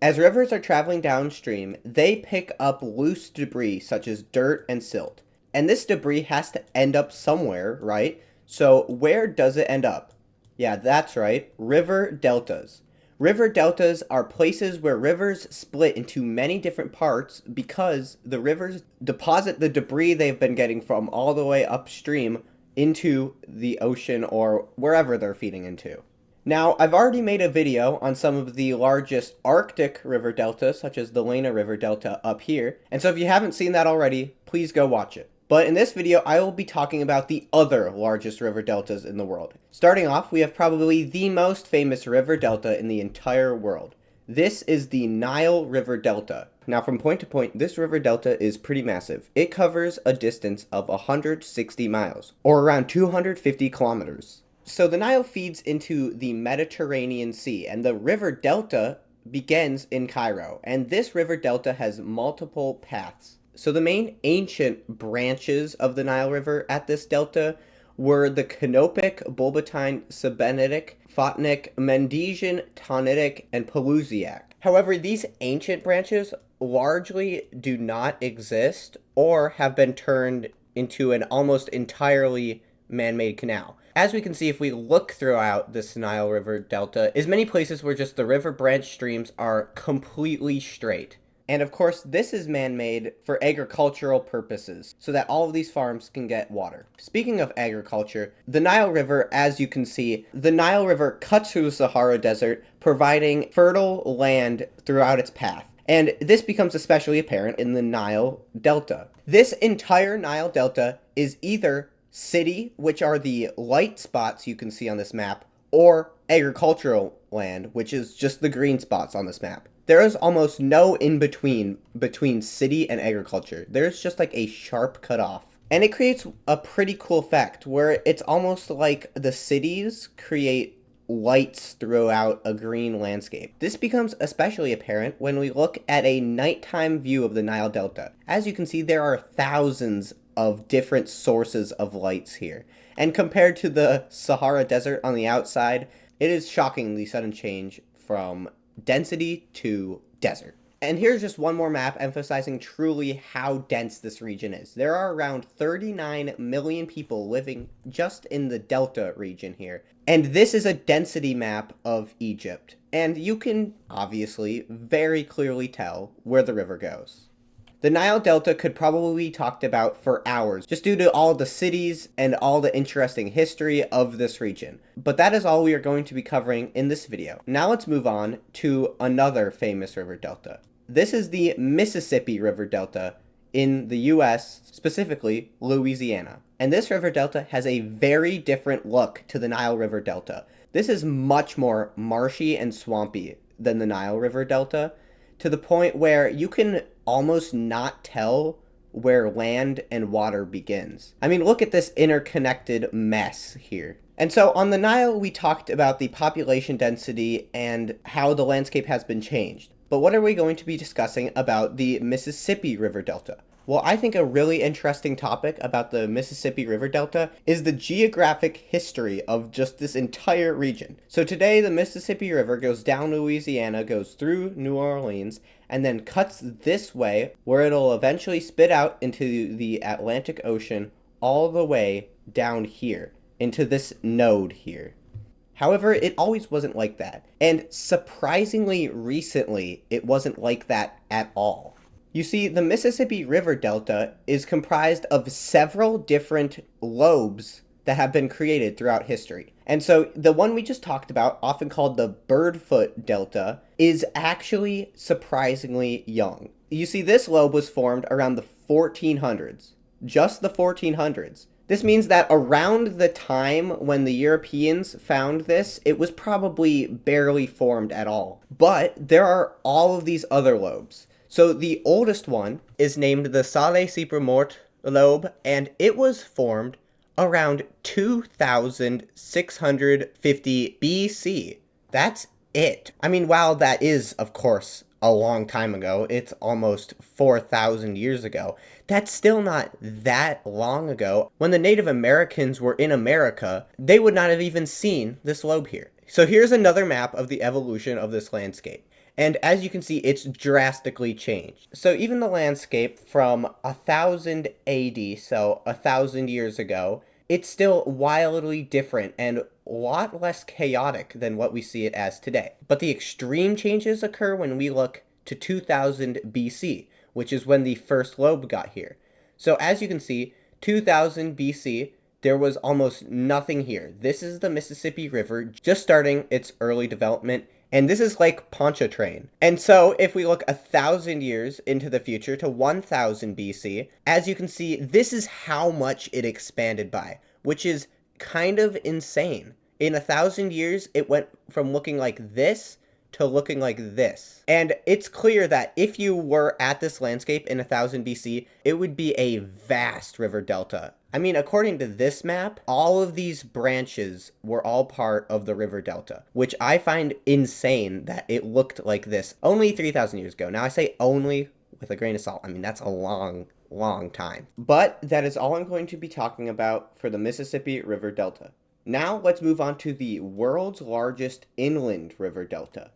As rivers are traveling downstream, they pick up loose debris such as dirt and silt. And this debris has to end up somewhere, right? So, where does it end up? Yeah, that's right, river deltas. River deltas are places where rivers split into many different parts because the rivers deposit the debris they've been getting from all the way upstream into the ocean or wherever they're feeding into. Now, I've already made a video on some of the largest Arctic river deltas, such as the Lena River Delta up here, and so if you haven't seen that already, please go watch it. But in this video, I will be talking about the other largest river deltas in the world. Starting off, we have probably the most famous river delta in the entire world. This is the Nile River Delta. Now, from point to point, this river delta is pretty massive. It covers a distance of 160 miles, or around 250 kilometers. So the Nile feeds into the Mediterranean Sea, and the river delta begins in Cairo. And this river delta has multiple paths. So the main ancient branches of the Nile River at this delta were the Canopic, Bulbatine, Sebennytic, Photanic, Mendesian, Tonitic, and Pelusiac. However, these ancient branches largely do not exist or have been turned into an almost entirely man-made canal. As we can see if we look throughout this Nile River Delta, is many places where just the river branch streams are completely straight. And of course, this is man-made for agricultural purposes, so that all of these farms can get water. Speaking of agriculture, the Nile River, as you can see, the Nile River cuts through the Sahara Desert, providing fertile land throughout its path. And this becomes especially apparent in the Nile Delta. This entire Nile Delta is either city, which are the light spots you can see on this map, or agricultural land, which is just the green spots on this map. There is almost no in-between between city and agriculture. There's just like a sharp cutoff. And it creates a pretty cool effect where it's almost like the cities create lights throughout a green landscape. This becomes especially apparent when we look at a nighttime view of the Nile Delta. As you can see, there are thousands of different sources of lights here. And compared to the Sahara Desert on the outside, it is shocking the sudden change from density to desert. And here's just one more map emphasizing truly how dense this region is. There are around 39 million people living just in the Delta region here. And this is a density map of Egypt. And you can obviously very clearly tell where the river goes. The Nile Delta could probably be talked about for hours, just due to all the cities and all the interesting history of this region. But that is all we are going to be covering in this video. Now let's move on to another famous river delta. This is the Mississippi River Delta in the US, specifically Louisiana. And this river delta has a very different look to the Nile River Delta. This is much more marshy and swampy than the Nile River Delta, to the point where you can almost not tell where land and water begins. I mean, look at this interconnected mess here. And so on the Nile, we talked about the population density and how the landscape has been changed. But what are we going to be discussing about the Mississippi River Delta? Well, I think a really interesting topic about the Mississippi River Delta is the geographic history of just this entire region. So today, the Mississippi River goes down Louisiana, goes through New Orleans, and then cuts this way, where it'll eventually spit out into the Atlantic Ocean all the way down here, into this node here. However, it always wasn't like that. And surprisingly recently, it wasn't like that at all. You see, the Mississippi River Delta is comprised of several different lobes that have been created throughout history. And so the one we just talked about, often called the Birdfoot Delta, is actually surprisingly young. You see, this lobe was formed around the 1400s, just the 1400s. This means that around the time when the Europeans found this, it was probably barely formed at all. But there are all of these other lobes. So the oldest one is named the Sale Cypremort lobe, and it was formed around 2650 BC. That's it. I mean, while that is, of course, a long time ago, it's almost 4,000 years ago, that's still not that long ago. When the Native Americans were in America, they would not have even seen this lobe here. So here's another map of the evolution of this landscape. And as you can see, it's drastically changed. So even the landscape from 1000 AD, so 1,000 years ago, it's still wildly different and a lot less chaotic than what we see it as today. But the extreme changes occur when we look to 2000 BC, which is when the first lobe got here. So as you can see, 2000 BC, there was almost nothing here. This is the Mississippi River just starting its early development, and this is Lake Pontchartrain. And so if we look 1,000 years into the future to 1000 BC, as you can see, this is how much it expanded by, which is kind of insane. In 1,000 years, it went from looking like this to looking like this. And it's clear that if you were at this landscape in 1000 BC, it would be a vast river delta. I mean, according to this map, all of these branches were all part of the river delta, which I find insane that it looked like this only 3,000 years ago. Now, I say only with a grain of salt. I mean, that's a long time. But that is all I'm going to be talking about for the Mississippi River Delta. Now, let's move on to the world's largest inland river delta.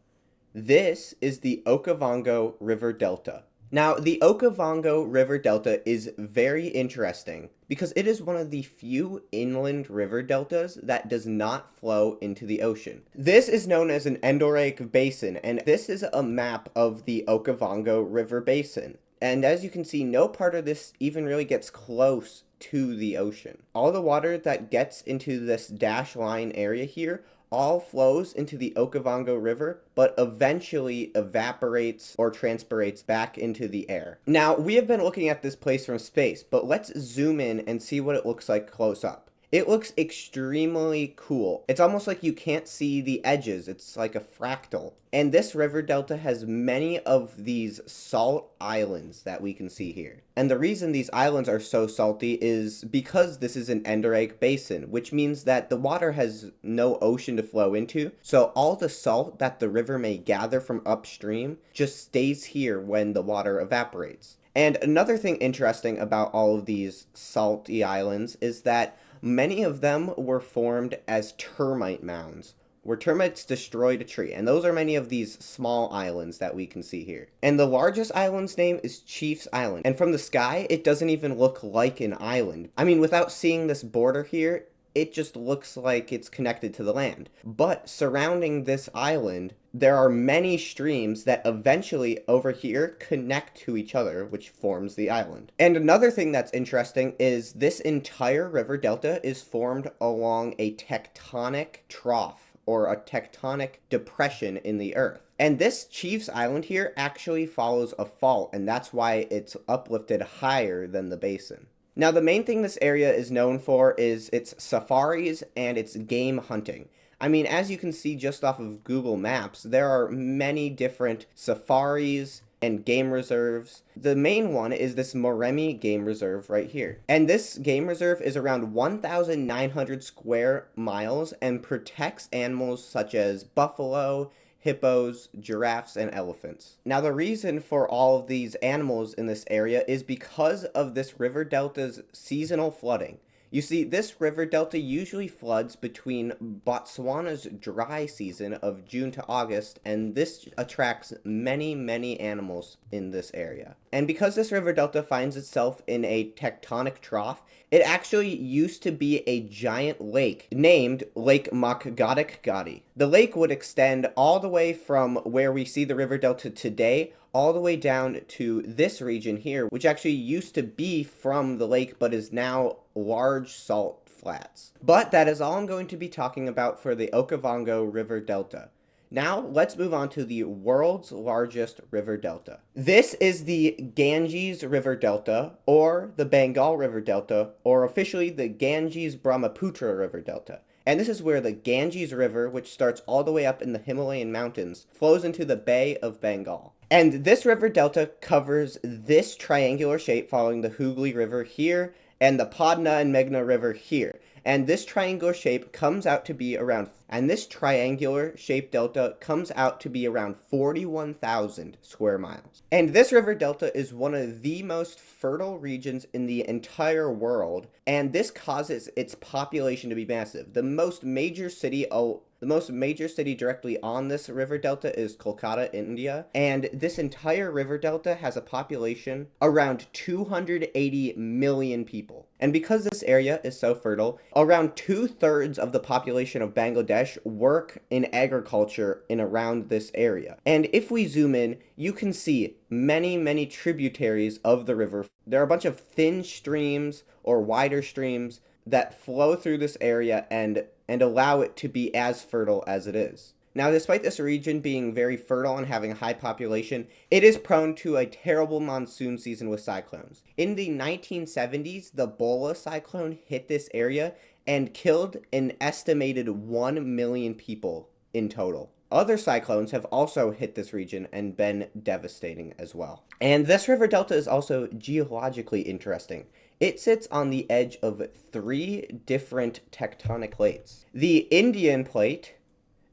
This is the Okavango River Delta. Now, the Okavango River Delta is very interesting because it is one of the few inland river deltas that does not flow into the ocean. This is known as an endorheic basin, and this is a map of the Okavango River Basin. And as you can see, no part of this even really gets close to the ocean. All the water that gets into this dash line area here all flows into the Okavango River, but eventually evaporates or transpirates back into the air. Now, we have been looking at this place from space, but let's zoom in and see what it looks like close up. It looks extremely cool. It's almost like you can't see the edges. It's like a fractal. And this river delta has many of these salt islands that we can see here. And the reason these islands are so salty is because this is an endorheic basin, which means that the water has no ocean to flow into. So all the salt that the river may gather from upstream just stays here when the water evaporates. And another thing interesting about all of these salty islands is that many of them were formed as termite mounds, where termites destroyed a tree, and those are many of these small islands that we can see here. And the largest island's name is Chief's Island, and from the sky, it doesn't even look like an island. I mean, without seeing this border here, it just looks like it's connected to the land. But surrounding this island, there are many streams that eventually over here connect to each other, which forms the island. And another thing that's interesting is this entire river delta is formed along a tectonic trough or a tectonic depression in the earth. And this Chief's Island here actually follows a fault, and that's why it's uplifted higher than the basin. Now, the main thing this area is known for is its safaris and its game hunting. I mean, as you can see just off of Google Maps, there are many different safaris and game reserves. The main one is this Moremi Game Reserve right here. And this game reserve is around 1,900 square miles and protects animals such as buffalo, hippos, giraffes, and elephants. Now, the reason for all of these animals in this area is because of this river delta's seasonal flooding. You see, this river delta usually floods between Botswana's dry season of June to August, and this attracts many animals in this area. And because this river delta finds itself in a tectonic trough, it actually used to be a giant lake named Lake Makgadikgadi. The lake would extend all the way from where we see the river delta today all the way down to this region here, which actually used to be from the lake but is now large salt flats. But that is all I'm going to be talking about for the Okavango River Delta. Now, let's move on to the world's largest river delta. This is the Ganges River Delta, or the Bengal River Delta, or officially the Ganges-Brahmaputra River Delta. And this is where the Ganges River, which starts all the way up in the Himalayan mountains, flows into the Bay of Bengal. And this river delta covers this triangular shape following the Hooghly River here and the Padma and Meghna River here. And this triangular shape comes out to be around, and this triangular shaped delta comes out to be around 41,000 square miles. And this river delta is one of the most fertile regions in the entire world, and this causes its population to be massive. The most major city directly on this river delta is Kolkata, India, and this entire river delta has a population around 280 million people. And because this area is so fertile, around 2/3 of the population of Bangladesh work in agriculture in around this area. And if we zoom in, you can see many, many tributaries of the river. There are a bunch of thin streams or wider streams that flow through this area and allow it to be as fertile as it is. Now, despite this region being very fertile and having a high population, it is prone to a terrible monsoon season with cyclones. In the 1970s, the Bola cyclone hit this area and killed an estimated 1 million people in total. Other cyclones have also hit this region and been devastating as well. And this river delta is also geologically interesting. It sits on the edge of 3 different tectonic plates: the Indian plate,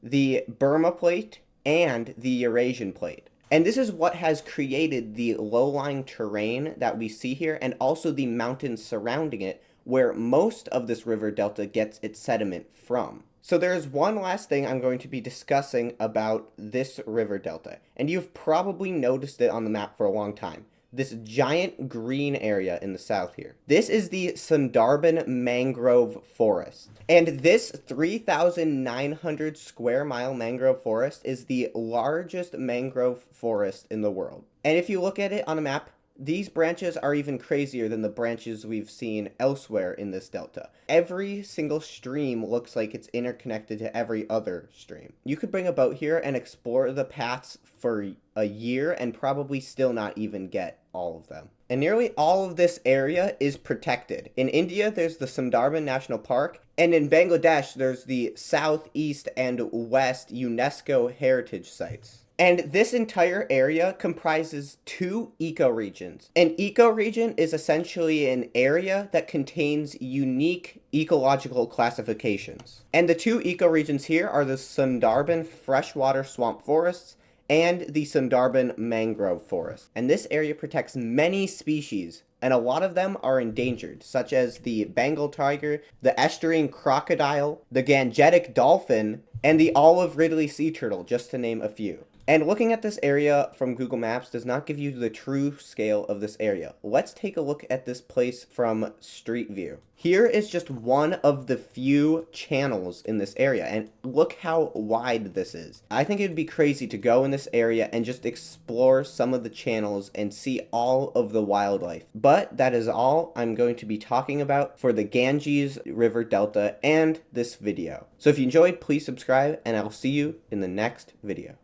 the Burma plate, and the Eurasian plate. And this is what has created the low-lying terrain that we see here, and also the mountains surrounding it, where most of this river delta gets its sediment from. So there's one last thing I'm going to be discussing about this river delta, and you've probably noticed it on the map for a long time. This giant green area in the south here. This is the Sundarban mangrove forest. And this 3,900 square mile mangrove forest is the largest mangrove forest in the world. And if you look at it on a map, these branches are even crazier than the branches we've seen elsewhere in this delta. Every single stream looks like it's interconnected to every other stream. You could bring a boat here and explore the paths for a year and probably still not even get all of them. And nearly all of this area is protected. In India, there's the Sundarban National Park, and in Bangladesh, there's the South, East, and West UNESCO heritage sites. And this entire area comprises 2 ecoregions. An ecoregion is essentially an area that contains unique ecological classifications. And the 2 ecoregions here are the Sundarban freshwater swamp forests and the Sundarban mangrove forest. And this area protects many species, and a lot of them are endangered, such as the Bengal tiger, the estuarine crocodile, the Gangetic dolphin, and the olive ridley sea turtle, just to name a few. And looking at this area from Google Maps does not give you the true scale of this area. Let's take a look at this place from Street View. Here is just one of the few channels in this area, and look how wide this is. I think it'd be crazy to go in this area and just explore some of the channels and see all of the wildlife. But that is all I'm going to be talking about for the Ganges River Delta and this video. So if you enjoyed, please subscribe, and I'll see you in the next video.